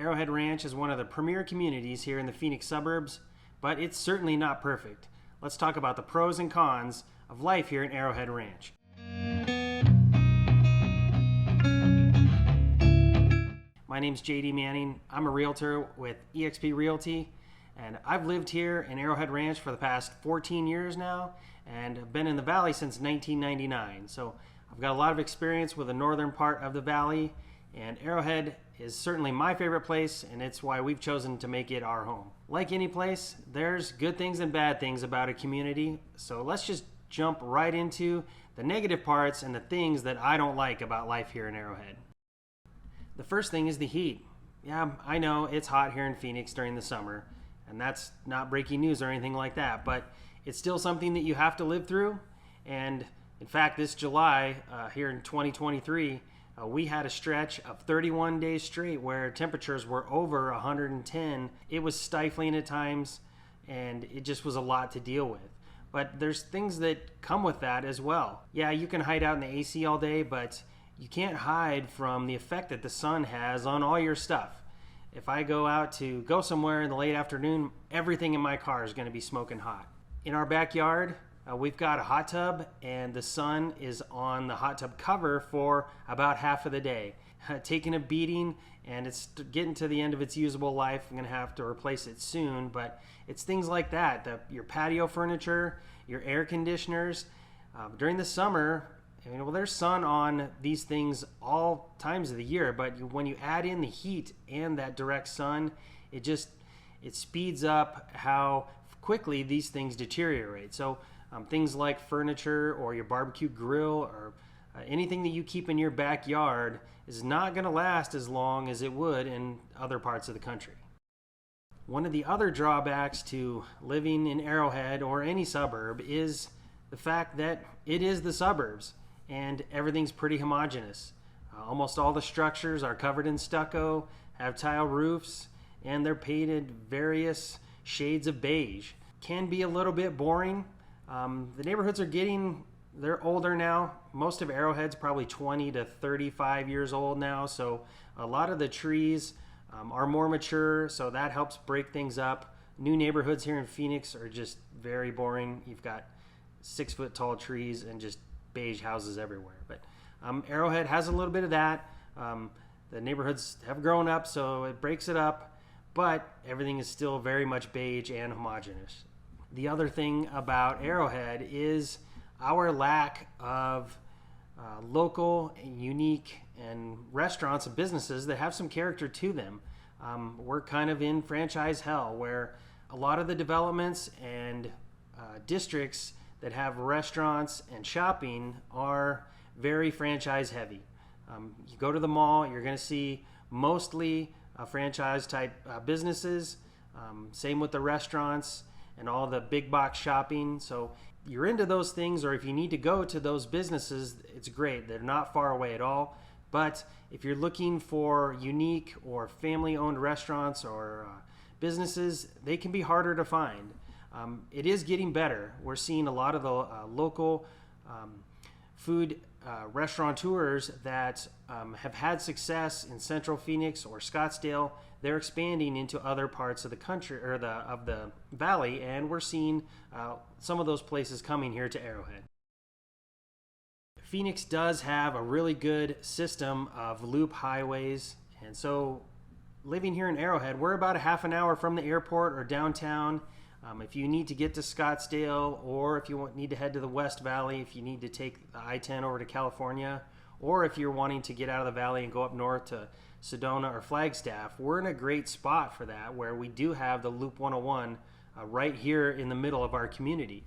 Arrowhead Ranch is one of the premier communities here in the Phoenix suburbs, but it's certainly not perfect. Let's talk about the pros and cons of life here in Arrowhead Ranch. My name's JD Manning. I'm a realtor with eXp Realty, and I've lived here in Arrowhead Ranch for the past 14 years now, and have been in the valley since 1999. So I've got a lot of experience with the northern part of the valley, and Arrowhead is certainly my favorite place, and it's why we've chosen to make it our home. Like any place, there's good things and bad things about a community, so let's just jump right into the negative parts and the things that I don't like about life here in Arrowhead. The first thing is the heat. Yeah, I know it's hot here in Phoenix during the summer, and that's not breaking news or anything like that, but it's still something that you have to live through. And in fact, this July, here in 2023, we had a stretch of 31 days straight where temperatures were over 110. It was stifling at times, and it just was a lot to deal with. But there's things that come with that as well. Yeah, you can hide out in the AC all day, but you can't hide from the effect that the sun has on all your stuff. If I go out to go somewhere in the late afternoon, everything in my car is going to be smoking hot. In our backyard, we've got a hot tub, and the sun is on the hot tub cover for about half of the day. Taking a beating, and it's getting to the end of its usable life. I'm going to have to replace it soon, but it's things like that. Your patio furniture, your air conditioners. During the summer, there's sun on these things all times of the year, but when you add in the heat and that direct sun, it speeds up how quickly these things deteriorate. So things like furniture or your barbecue grill or anything that you keep in your backyard is not going to last as long as it would in other parts of the country. One of the other drawbacks to living in Arrowhead or any suburb is the fact that it is the suburbs and everything's pretty homogeneous. Almost all the structures are covered in stucco, have tile roofs, and they're painted various shades of beige. Can be a little bit boring. The neighborhoods they're older now. Most of Arrowhead's probably 20 to 35 years old now, so a lot of the trees are more mature, so that helps break things up. New neighborhoods here in Phoenix are just very boring. You've got 6-foot tall trees and just beige houses everywhere. But Arrowhead has a little bit of that. The neighborhoods have grown up, so it breaks it up, but everything is still very much beige and homogeneous. The other thing about Arrowhead is our lack of local and unique and restaurants and businesses that have some character to them. We're kind of in franchise hell, where a lot of the developments and districts that have restaurants and shopping are very franchise heavy. You go to the mall, you're going to see mostly franchise type businesses. Same with the restaurants and all the big box shopping. So you're into those things, or if you need to go to those businesses, it's great. They're not far away at all. But if you're looking for unique or family owned restaurants or businesses, they can be harder to find. It is getting better. We're seeing a lot of the local food restaurateurs that have had success in Central Phoenix or Scottsdale. They're expanding into other parts of the country or of the valley, and we're seeing some of those places coming here to Arrowhead. Phoenix does have a really good system of loop highways, and so living here in Arrowhead, we're about a half an hour from the airport or downtown. If you need to get to Scottsdale, or if you need to head to the West Valley, if you need to take the I-10 over to California, or if you're wanting to get out of the valley and go up north to Sedona or Flagstaff, we're in a great spot for that, where we do have the Loop 101 right here in the middle of our community.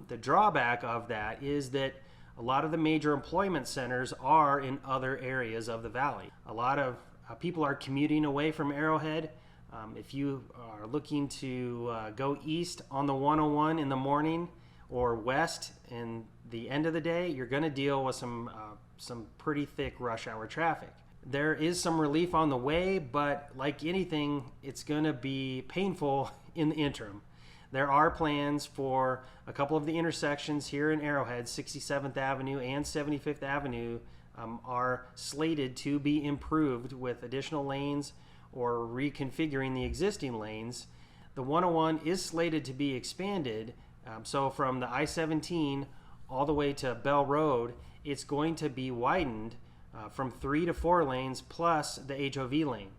The drawback of that is that a lot of the major employment centers are in other areas of the valley. A lot of people are commuting away from Arrowhead. If you are looking to go east on the 101 in the morning or west in the end of the day, you're going to deal with some pretty thick rush hour traffic. There is some relief on the way, but like anything, it's going to be painful in the interim. There are plans for a couple of the intersections here in Arrowhead. 67th Avenue and 75th Avenue are slated to be improved with additional lanes or reconfiguring the existing lanes. The 101 is slated to be expanded, so from the I-17 all the way to Bell Road, it's going to be widened from 3 to 4 lanes plus the HOV lane.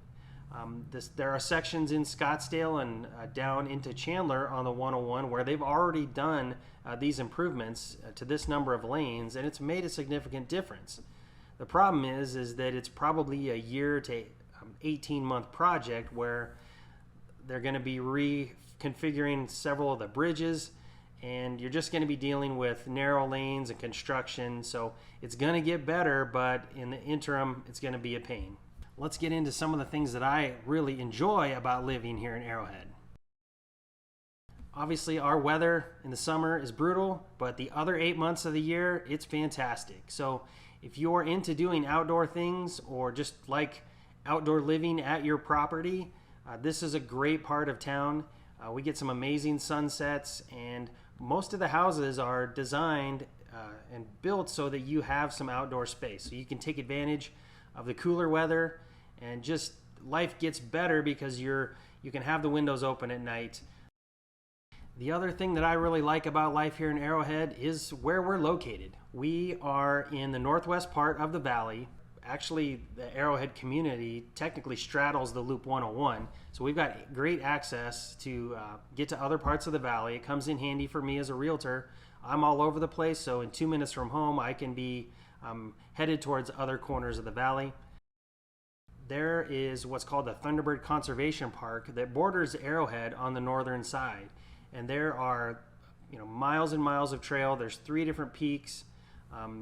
There are sections in Scottsdale and down into Chandler on the 101 where they've already done these improvements to this number of lanes, and it's made a significant difference. The problem is that it's probably a year to 18-month project where they're going to be reconfiguring several of the bridges, and you're just going to be dealing with narrow lanes and construction. So it's going to get better, but in the interim, it's going to be a pain. Let's get into some of the things that I really enjoy about living here in Arrowhead. Obviously, our weather in the summer is brutal, but the other 8 months of the year, it's fantastic. So if you're into doing outdoor things or just like outdoor living at your property, this is a great part of town. We get some amazing sunsets, and most of the houses are designed and built so that you have some outdoor space. So you can take advantage of the cooler weather, and just life gets better because you can have the windows open at night. The other thing that I really like about life here in Arrowhead is where we're located. We are in the northwest part of the valley. Actually, the Arrowhead community technically straddles the Loop 101, so we've got great access to get to other parts of the valley. It comes in handy for me as a realtor. I'm all over the place, so in 2 minutes from home, I can be headed towards other corners of the valley. There is what's called the Thunderbird Conservation Park that borders Arrowhead on the northern side, and there are miles and miles of trail. There's 3 different peaks.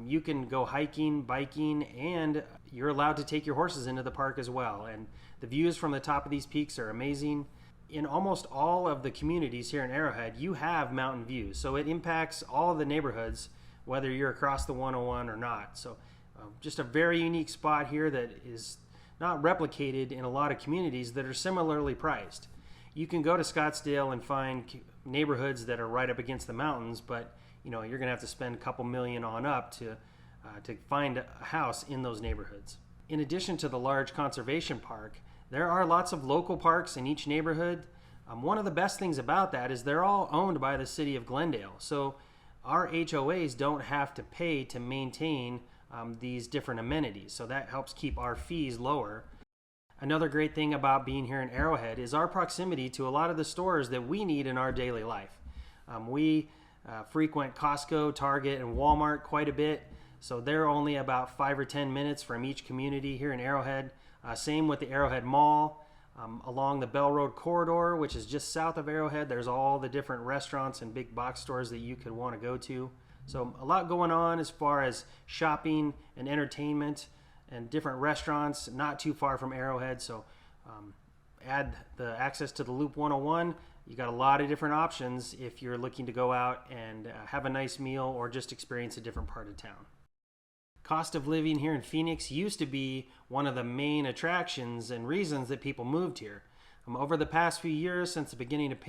You can go hiking, biking, and you're allowed to take your horses into the park as well. And the views from the top of these peaks are amazing. In almost all of the communities here in Arrowhead, you have mountain views, so it impacts all the neighborhoods, whether you're across the 101 or not. So just a very unique spot here that is not replicated in a lot of communities that are similarly priced. You can go to Scottsdale and find neighborhoods that are right up against the mountains, but you're going to have to spend a couple million on up to find a house in those neighborhoods. In addition to the large conservation park, there are lots of local parks in each neighborhood. One of the best things about that is they're all owned by the city of Glendale, so our HOAs don't have to pay to maintain these different amenities, so that helps keep our fees lower. Another great thing about being here in Arrowhead is our proximity to a lot of the stores that we need in our daily life. We frequent Costco, Target, and Walmart quite a bit, so they're only about 5 or 10 minutes from each community here in Arrowhead. Same with the Arrowhead Mall. Along the Bell Road corridor, which is just south of Arrowhead, there's all the different restaurants and big box stores that you could want to go to. So a lot going on as far as shopping and entertainment and different restaurants not too far from Arrowhead. So add the access to the Loop 101. You got a lot of different options if you're looking to go out and have a nice meal or just experience a different part of town. Cost of living here in Phoenix used to be one of the main attractions and reasons that people moved here. Over the past few years, since the beginning of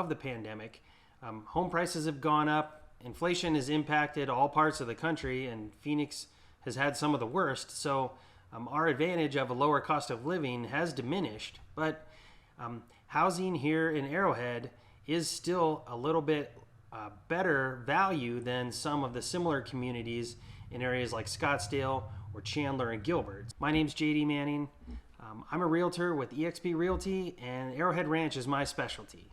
the pandemic, home prices have gone up. Inflation has impacted all parts of the country, and Phoenix has had some of the worst. So our advantage of a lower cost of living has diminished, but housing here in Arrowhead is still a little bit better value than some of the similar communities in areas like Scottsdale or Chandler and Gilbert. My name's JD Manning. I'm a realtor with eXp Realty, and Arrowhead Ranch is my specialty.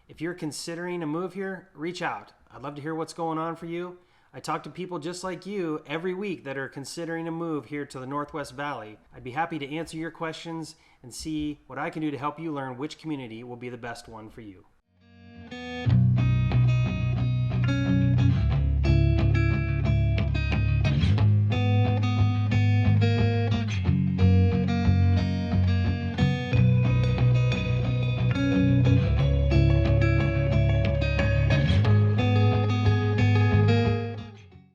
If you're considering a move here, reach out. I'd love to hear what's going on for you. I talk to people just like you every week that are considering a move here to the Northwest Valley. I'd be happy to answer your questions and see what I can do to help you learn which community will be the best one for you.